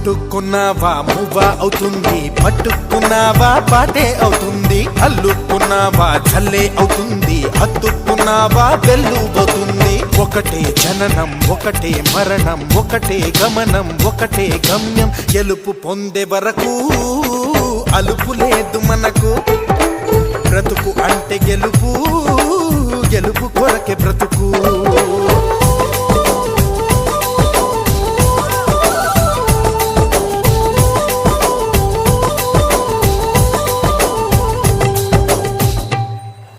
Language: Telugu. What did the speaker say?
ముట్టుకున్నావా మువ్వా అవుతుంది, పట్టుకున్నావా పాటే అవుతుంది, అల్లుకున్నావా చల్లే అవుతుంది, హత్తుకున్నావా వెల్లుబోతుంది. ఒకటే జననం ఒకటే మరణం ఒకటే గమనం ఒకటే గమ్యం, గెలుపు పొందే వరకు అలుపు లేదు మనకు. బ్రతుకు అంటే గెలుపు, గెలుపు కొరకే బ్రతుకు.